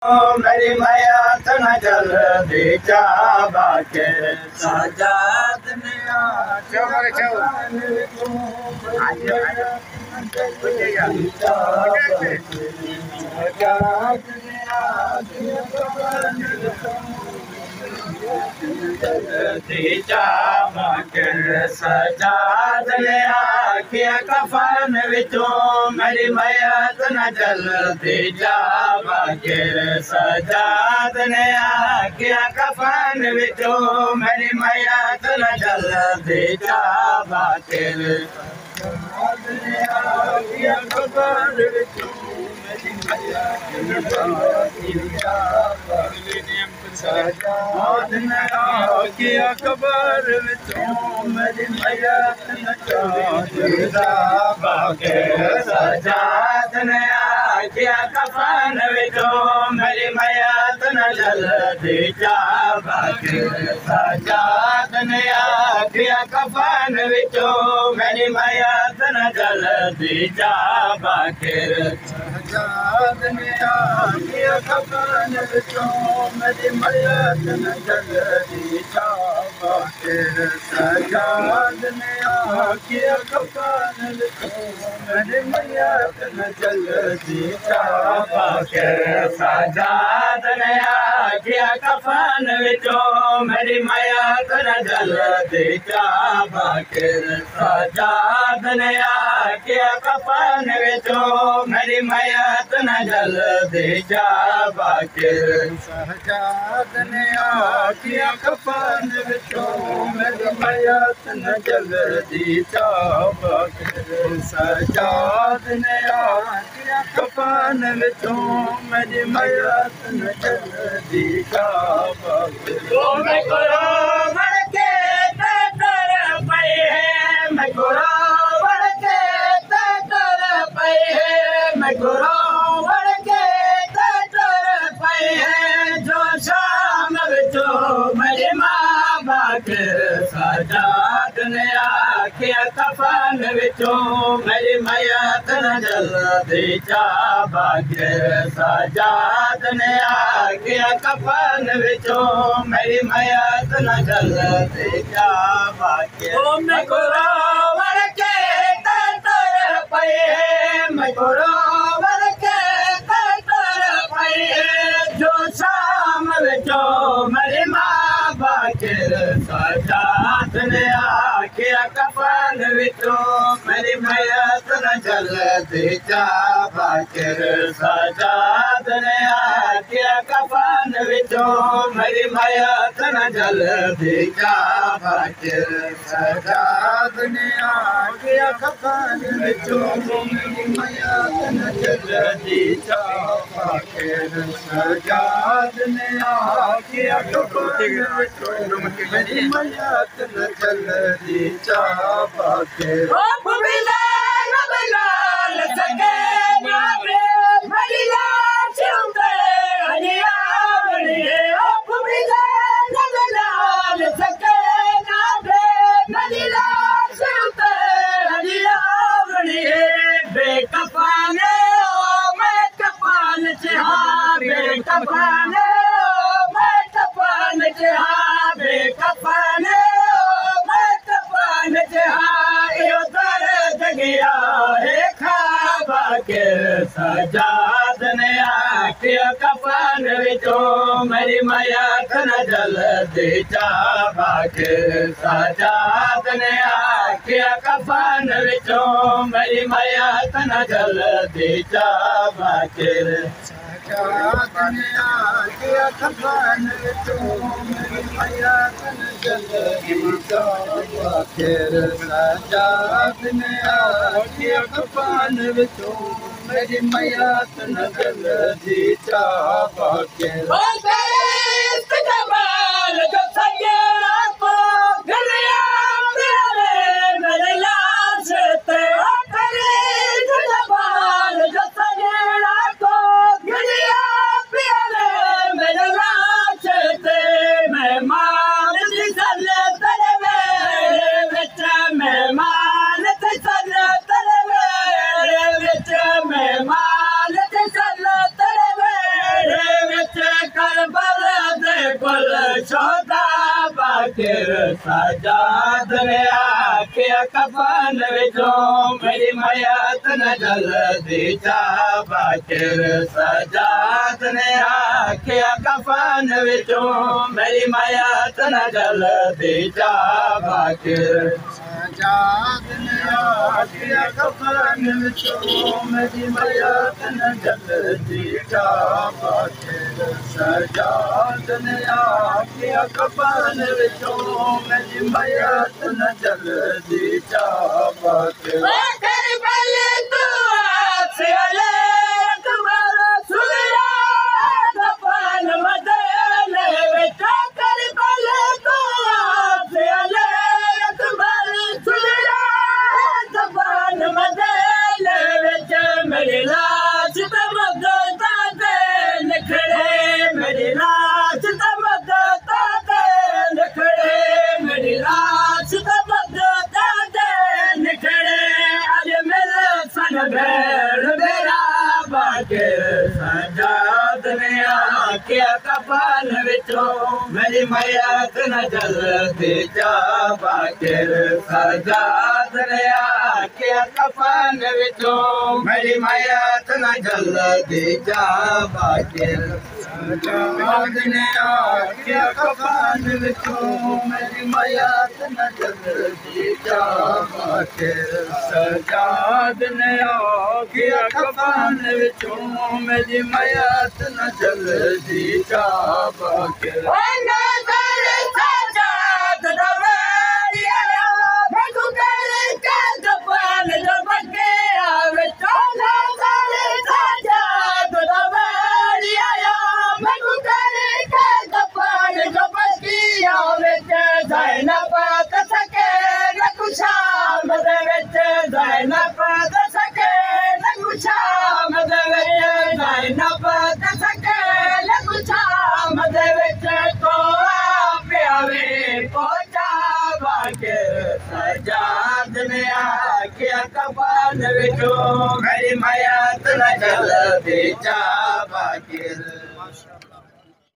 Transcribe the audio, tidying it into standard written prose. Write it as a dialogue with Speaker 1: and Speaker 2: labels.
Speaker 1: मेरी मैयत न जल्दी जा बाके सजाद ने सजाद ने आखिया कफन विचों मेरी मैयत न जल्दी जा बाके सजाद ने आखिया कफन विचों मेरी मैयत न जल्दी जा बाके सजाद ने आखिया कफन विचों मेरी मैयत न जल्दी जा बाके सजाद ने आखिया कफन विचों मेरी मैयत न जल्दी जा बाके सजाद ने आखिया कफन विचों मेरी मैयत न जल्दी जा बाके सजाद ने आखिया कफन विचों मेरी मैयत न जल्दी जा बाके सजाद ने आखिया कफन विचों मेरी मैयत न जल्दी जा बाके सजाद ने आखिया कफन विचों मेरी मैयत न जल्दी जा बाके सजाद ने आखिया कफन विचों मेरी मैयत न जल्दी जा बाके सजाद ने आखिया कफन विचों मेरी मैयत न जल्दी जा बाके सजाद ने आखिया कफन विचों मेरी मैयत न जल्दी जा बाके सजाद ने आखिया कफन विचों मेरी मैयत न जल्दी जा बाके मैं कुरान के तर पई है मैं कुरान के तर पई है मैं कुरान के तर पई है जो शाम विचों मेरी मां बाके सजाद ने आखिया कफन विचों मेरी मैयत न जल्दी जा बाके सजाद ने आखिया कफन विचों मेरी मैयत न जल्दी जा बाके मैं कुरान के तर पई है मैं कुरान के तर पई है जो शाम विचों मेरी मां बाके सजाद ने आखिया कफन विचों मेरी मैयत न जल्दी जा बाके सजाद ने आखिया कफन विचों मेरी मैयत न जल्दी जा बाके सजाद ने आखिया कफन विचों मेरी मैयत न जल्दी जा बाके सजाद ने आखिया कफन विचों मेरी मैयत न जल्दी जा बाके सजाद ने आखिया कफन विचों मेरी मैयत न जल्दी जा बाके सजाद ने आखिया कफन विचों मेरी मैयत न जल्दी जा बाके सजाद ने आखिया कफन विचों मेरी मैयत न जल्दी जा बाके सजाद ने आखिया कफन विचों मेरी मैयत न जल्दी जा बाके कुल छोदा बाकिर सजाद ने आखिया कफन विचों मेरी मयत न जल्दी चा बाकिर सजाद ने आखिया कफन विचों मेरी मयत न जल्दी चा बाकिर सजाद ने आखिया कफन विचों मेरी मयत न जल्दी चा बाकिर सजाद ने आखिया कफन विचों मेरी मयत न जल्दी चा बाकिर सजाद ने आखिया कफन विचों मेरी मयत न जल्दी चा बाकिर सजाद ने आखिया कफन विचों मेरी मयत न जल्दी चा बाकिर सजाद ने आखिया कफन विचों मेरी मयत न जल्दी चा बाकिर सजाद ने आखिया कफन विचों मेरी मयत न जल्दी चा बाकिर सजाद ने आखिया कफन विचों मेरी मयत न जल्दी चा बाकिर